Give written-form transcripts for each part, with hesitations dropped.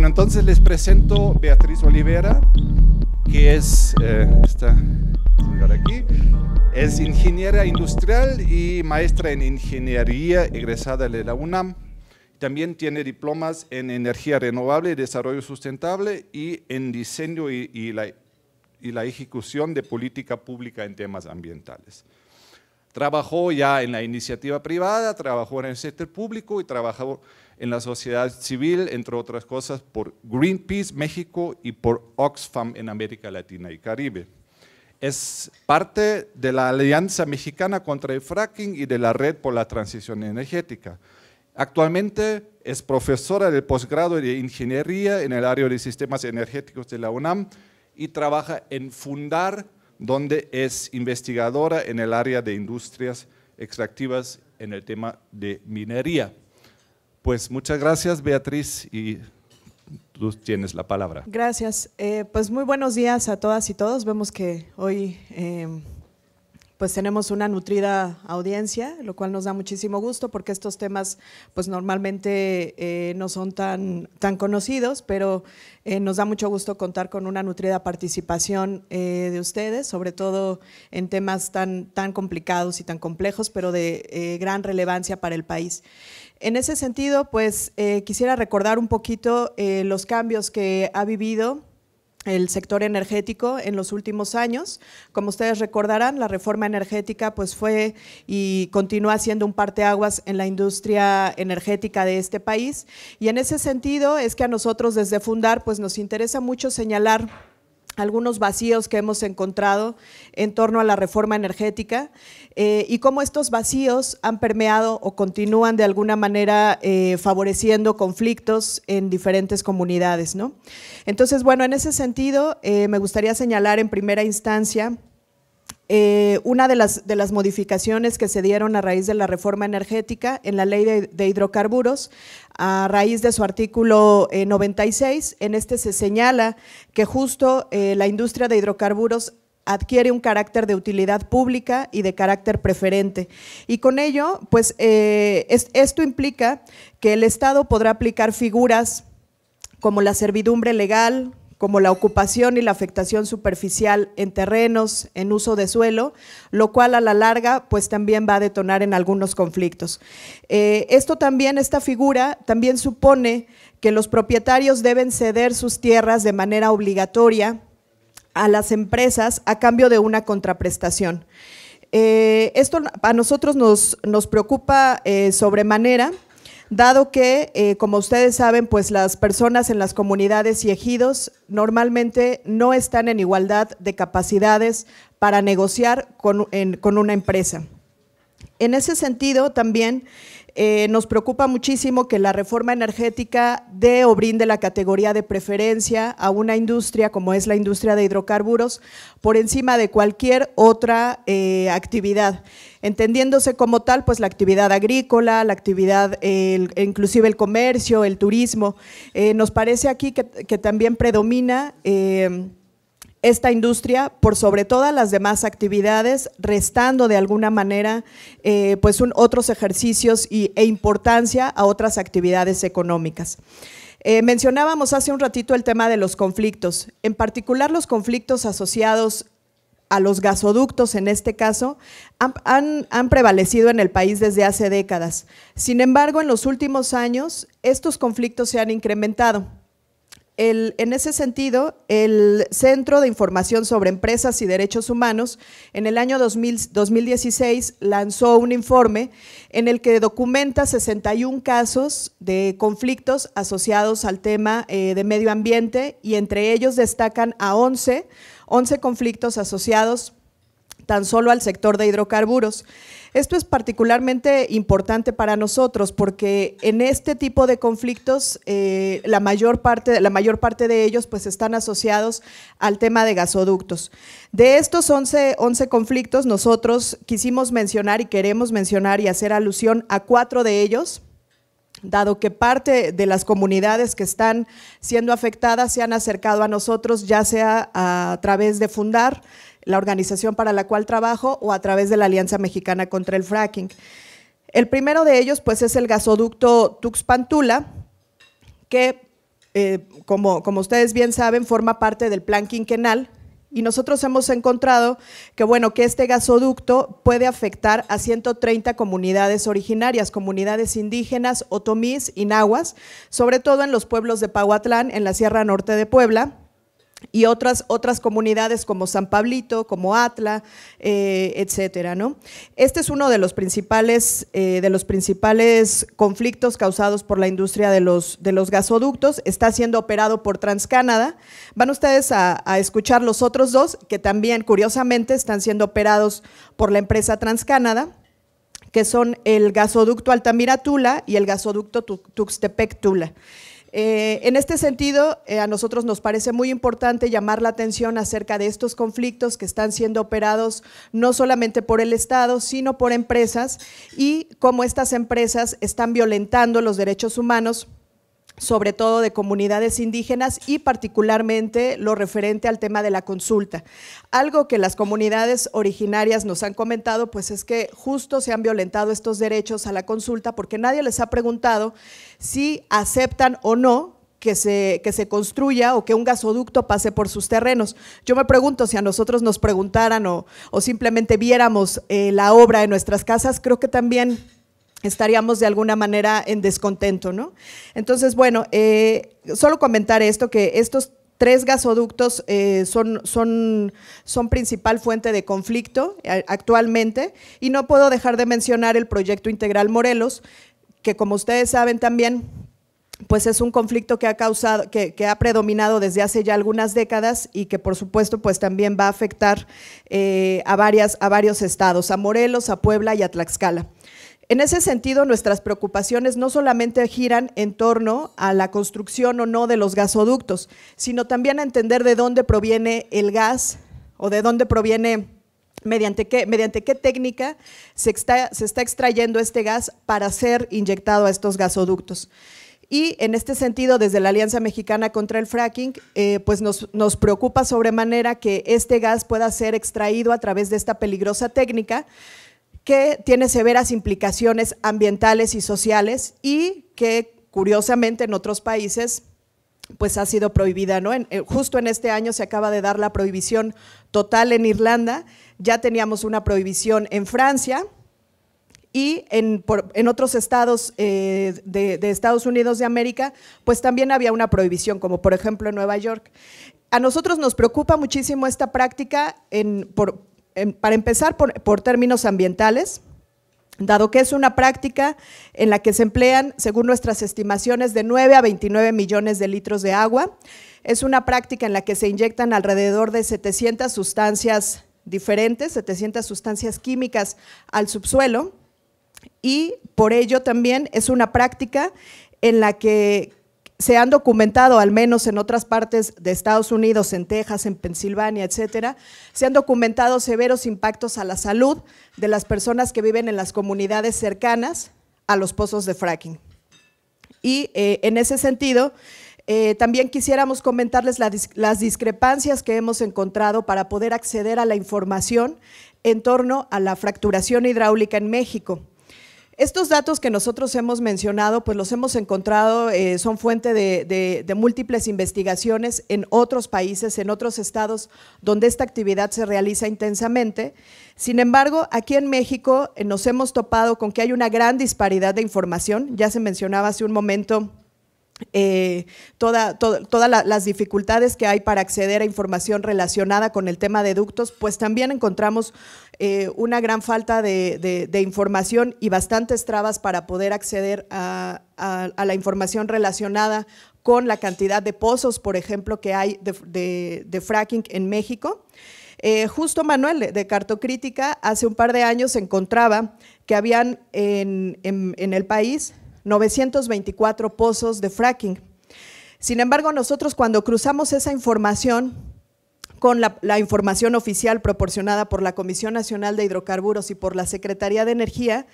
Bueno, entonces les presento Beatriz Olivera, que es, esta señora aquí, es ingeniera industrial y maestra en ingeniería egresada de la UNAM. También tiene diplomas en energía renovable y desarrollo sustentable y en diseño y la ejecución de política pública en temas ambientales. Trabajó ya en la iniciativa privada, trabajó en el sector público y trabajó en la sociedad civil, entre otras cosas, por Greenpeace México y por Oxfam en América Latina y Caribe. Es parte de la Alianza Mexicana contra el Fracking y de la Red por la Transición Energética. Actualmente es profesora del posgrado de Ingeniería en el área de Sistemas Energéticos de la UNAM y trabaja en Fundar, donde es investigadora en el área de industrias extractivas en el tema de minería. Pues muchas gracias, Beatriz, y tú tienes la palabra. Gracias. Pues muy buenos días a todas y todos. Vemos que hoy pues tenemos una nutrida audiencia, lo cual nos da muchísimo gusto porque estos temas pues normalmente no son tan conocidos, pero nos da mucho gusto contar con una nutrida participación de ustedes, sobre todo en temas tan complicados y tan complejos, pero de gran relevancia para el país. En ese sentido, pues quisiera recordar un poquito los cambios que ha vivido el sector energético en los últimos años. Como ustedes recordarán, la reforma energética pues fue y continúa siendo un parteaguas en la industria energética de este país, y en ese sentido es que a nosotros desde Fundar pues nos interesa mucho señalar algunos vacíos que hemos encontrado en torno a la reforma energética y cómo estos vacíos han permeado o continúan de alguna manera favoreciendo conflictos en diferentes comunidades, ¿no? Entonces, bueno, en ese sentido me gustaría señalar en primera instancia una de las modificaciones que se dieron a raíz de la reforma energética en la ley de hidrocarburos, a raíz de su artículo 96, en este se señala que justo la industria de hidrocarburos adquiere un carácter de utilidad pública y de carácter preferente, y con ello, pues esto implica que el Estado podrá aplicar figuras como la servidumbre legal, como la ocupación y la afectación superficial en terrenos, en uso de suelo, lo cual a la larga pues también va a detonar en algunos conflictos. Esta figura también supone que los propietarios deben ceder sus tierras de manera obligatoria a las empresas a cambio de una contraprestación. Esto a nosotros nos preocupa sobremanera, dado que, como ustedes saben, pues las personas en las comunidades y ejidos normalmente no están en igualdad de capacidades para negociar con una empresa. En ese sentido, también nos preocupa muchísimo que la reforma energética dé o brinde la categoría de preferencia a una industria como es la industria de hidrocarburos por encima de cualquier otra actividad, entendiéndose como tal pues la actividad agrícola, la actividad, inclusive el comercio, el turismo. Nos parece aquí que también predomina esta industria por sobre todas las demás actividades, restando de alguna manera pues otros ejercicios e importancia a otras actividades económicas. Mencionábamos hace un ratito el tema de los conflictos, en particular los conflictos asociados a los gasoductos en este caso, han prevalecido en el país desde hace décadas. Sin embargo, en los últimos años estos conflictos se han incrementado. En ese sentido, el Centro de Información sobre Empresas y Derechos Humanos en el año 2016 lanzó un informe en el que documenta 61 casos de conflictos asociados al tema de medio ambiente, y entre ellos destacan a 11 conflictos asociados tan solo al sector de hidrocarburos. Esto es particularmente importante para nosotros porque en este tipo de conflictos la mayor parte de ellos pues están asociados al tema de gasoductos. De estos 11 conflictos, nosotros quisimos mencionar y queremos mencionar y hacer alusión a 4 de ellos, dado que parte de las comunidades que están siendo afectadas se han acercado a nosotros, ya sea a través de Fundar, la organización para la cual trabajo, o a través de la Alianza Mexicana contra el Fracking. El primero de ellos pues es el gasoducto Tuxpan-Tula, que como ustedes bien saben, forma parte del plan quinquenal. Y nosotros hemos encontrado que, bueno, que este gasoducto puede afectar a 130 comunidades originarias, comunidades indígenas, otomís y nahuas, sobre todo en los pueblos de Pahuatlán, en la Sierra Norte de Puebla, y otras comunidades como San Pablito, como Atla, etcétera, ¿no? Este es uno de los principales conflictos causados por la industria de los gasoductos. Está siendo operado por TransCanada. Van ustedes a escuchar los otros dos, que también, curiosamente, están siendo operados por la empresa TransCanada, que son el gasoducto Altamira-Tula y el gasoducto Tuxtepec-Tula. En este sentido, a nosotros nos parece muy importante llamar la atención acerca de estos conflictos que están siendo operados no solamente por el Estado, sino por empresas, y cómo estas empresas están violentando los derechos humanos, sobre todo de comunidades indígenas, y particularmente lo referente al tema de la consulta. Algo que las comunidades originarias nos han comentado, pues es que justo se han violentado estos derechos a la consulta porque nadie les ha preguntado si aceptan o no que se construya o que un gasoducto pase por sus terrenos. Yo me pregunto, si a nosotros nos preguntaran o simplemente viéramos la obra en nuestras casas, creo que también estaríamos de alguna manera en descontento, ¿no? Entonces, bueno, solo comentar esto, que estos 3 gasoductos son principal fuente de conflicto actualmente, y no puedo dejar de mencionar el proyecto Integral Morelos, que como ustedes saben también, pues es un conflicto que ha predominado desde hace ya algunas décadas y que por supuesto pues también va a afectar a varios estados, a Morelos, a Puebla y a Tlaxcala. En ese sentido, nuestras preocupaciones no solamente giran en torno a la construcción o no de los gasoductos, sino también a entender de dónde proviene el gas o de dónde proviene, mediante qué técnica se está extrayendo este gas para ser inyectado a estos gasoductos. Y en este sentido, desde la Alianza Mexicana contra el Fracking, pues nos preocupa sobremanera que este gas pueda ser extraído a través de esta peligrosa técnica, que tiene severas implicaciones ambientales y sociales y que curiosamente en otros países pues ha sido prohibida, ¿no? Justo en este año se acaba de dar la prohibición total en Irlanda, ya teníamos una prohibición en Francia y en otros estados de Estados Unidos de América pues también había una prohibición, como por ejemplo en Nueva York. A nosotros nos preocupa muchísimo esta práctica para empezar por términos ambientales, dado que es una práctica en la que se emplean, según nuestras estimaciones, de 9 a 29 millones de litros de agua. Es una práctica en la que se inyectan alrededor de 700 sustancias diferentes, 700 sustancias químicas al subsuelo, y por ello también es una práctica en la que se han documentado, al menos en otras partes de Estados Unidos, en Texas, en Pensilvania, etcétera, se han documentado severos impactos a la salud de las personas que viven en las comunidades cercanas a los pozos de fracking. Y en ese sentido, también quisiéramos comentarles las discrepancias que hemos encontrado para poder acceder a la información en torno a la fracturación hidráulica en México. Estos datos que nosotros hemos mencionado, pues los hemos encontrado, son fuente de múltiples investigaciones en otros países, en otros estados donde esta actividad se realiza intensamente. Sin embargo, aquí en México nos hemos topado con que hay una gran disparidad de información. Ya se mencionaba hace un momento todas las dificultades que hay para acceder a información relacionada con el tema de ductos, pues también encontramos una gran falta de información y bastantes trabas para poder acceder a la información relacionada con la cantidad de pozos, por ejemplo, que hay de fracking en México. Justo Manuel de Cartocrítica hace un par de años encontraba que habían en el país 924 pozos de fracking. Sin embargo, nosotros cuando cruzamos esa información con la información oficial proporcionada por la Comisión Nacional de Hidrocarburos y por la Secretaría de Energía,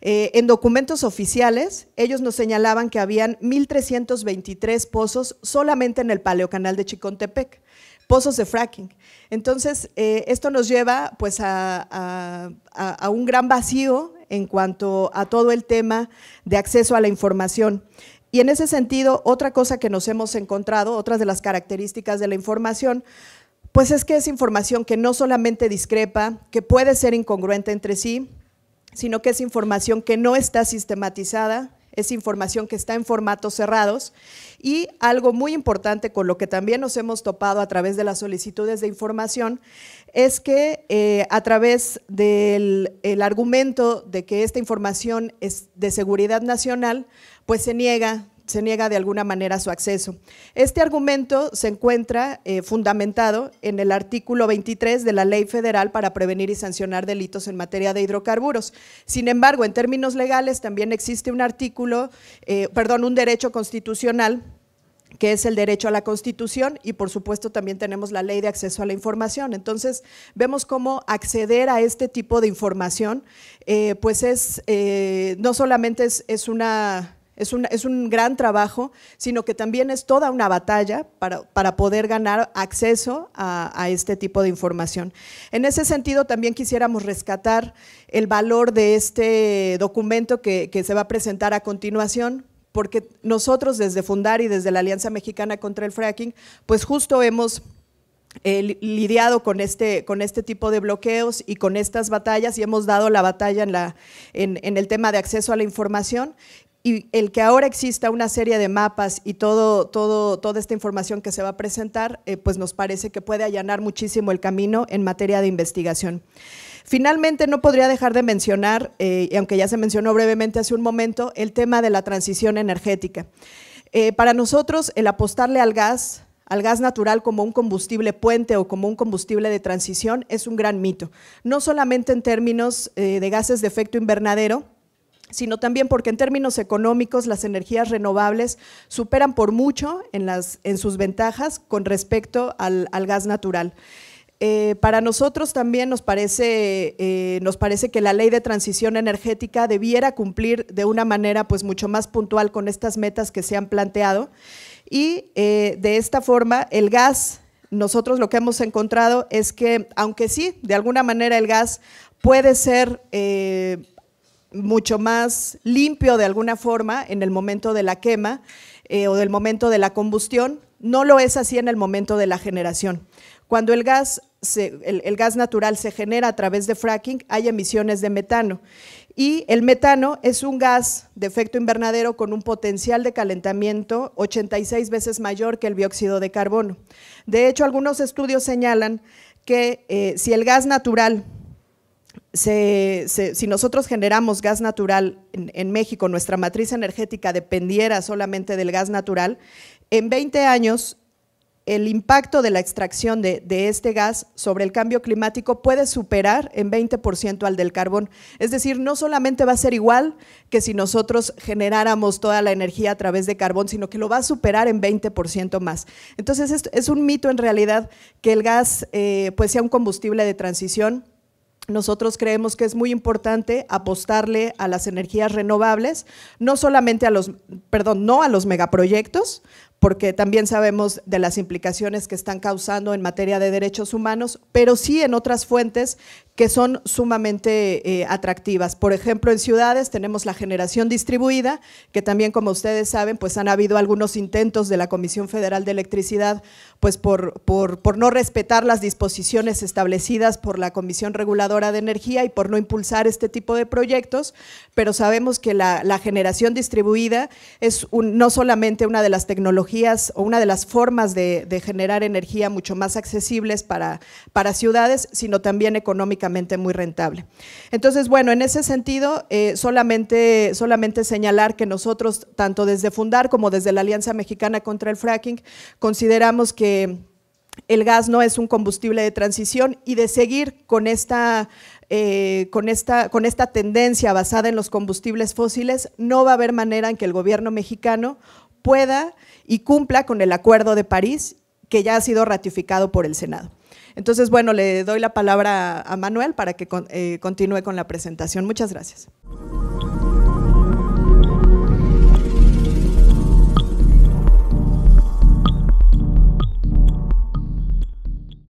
en documentos oficiales, ellos nos señalaban que habían 1,323 pozos solamente en el Paleocanal de Chicontepec, pozos de fracking. Entonces, esto nos lleva pues a un gran vacío en cuanto a todo el tema de acceso a la información. Y en ese sentido, otra cosa que nos hemos encontrado, otras de las características de la información, pues es que es información que no solamente discrepa, que puede ser incongruente entre sí, sino que es información que no está sistematizada, es información que está en formatos cerrados, y algo muy importante con lo que también nos hemos topado a través de las solicitudes de información es que a través del argumento de que esta información es de seguridad nacional, pues se niega de alguna manera su acceso. Este argumento se encuentra fundamentado en el artículo 23 de la Ley Federal para prevenir y sancionar delitos en materia de hidrocarburos. Sin embargo, en términos legales también existe un un derecho constitucional, que es el derecho a la Constitución, y por supuesto también tenemos la Ley de Acceso a la Información. Entonces, vemos cómo acceder a este tipo de información, pues no solamente es un gran trabajo, sino que también es toda una batalla para poder ganar acceso a este tipo de información. En ese sentido, también quisiéramos rescatar el valor de este documento que se va a presentar a continuación, porque nosotros desde Fundar y desde la Alianza Mexicana contra el Fracking, pues justo hemos lidiado con este tipo de bloqueos y con estas batallas, y hemos dado la batalla en el tema de acceso a la información. Y el que ahora exista una serie de mapas y toda esta información que se va a presentar, pues nos parece que puede allanar muchísimo el camino en materia de investigación. Finalmente, no podría dejar de mencionar, y aunque ya se mencionó brevemente hace un momento, el tema de la transición energética. Para nosotros, el apostarle al gas natural como un combustible puente o como un combustible de transición es un gran mito, no solamente en términos de gases de efecto invernadero, sino también porque en términos económicos las energías renovables superan por mucho en sus ventajas con respecto al gas natural. Para nosotros también nos parece que la ley de transición energética debiera cumplir de una manera pues mucho más puntual con estas metas que se han planteado, y de esta forma el gas, nosotros lo que hemos encontrado es que aunque sí, de alguna manera el gas puede ser mucho más limpio de alguna forma en el momento de la quema o del momento de la combustión, no lo es así en el momento de la generación. Cuando el gas natural se genera a través de fracking, hay emisiones de metano, y el metano es un gas de efecto invernadero con un potencial de calentamiento 86 veces mayor que el dióxido de carbono. De hecho, algunos estudios señalan que si el gas natural si nosotros generamos gas natural en México, nuestra matriz energética dependiera solamente del gas natural, en 20 años el impacto de la extracción de este gas sobre el cambio climático puede superar en 20% al del carbón. Es decir, no solamente va a ser igual que si nosotros generáramos toda la energía a través de carbón, sino que lo va a superar en 20% más. Entonces, es un mito en realidad que el gas pues sea un combustible de transición. Nosotros creemos que es muy importante apostarle a las energías renovables, no solamente no a los megaproyectos, porque también sabemos de las implicaciones que están causando en materia de derechos humanos, pero sí en otras fuentes que son sumamente atractivas. Por ejemplo, en ciudades tenemos la generación distribuida, que también, como ustedes saben, pues han habido algunos intentos de la Comisión Federal de Electricidad, pues por no respetar las disposiciones establecidas por la Comisión Reguladora de Energía y por no impulsar este tipo de proyectos, pero sabemos que la generación distribuida es no solamente una de las tecnologías o una de las formas de generar energía mucho más accesibles para ciudades, sino también económicamente muy rentable. Entonces, bueno, en ese sentido, solamente señalar que nosotros, tanto desde Fundar como desde la Alianza Mexicana contra el Fracking, consideramos que el gas no es un combustible de transición, y de seguir con esta tendencia basada en los combustibles fósiles, no va a haber manera en que el gobierno mexicano pueda y cumpla con el Acuerdo de París, que ya ha sido ratificado por el Senado. Entonces, bueno, le doy la palabra a Manuel para que continúe con la presentación. Muchas gracias.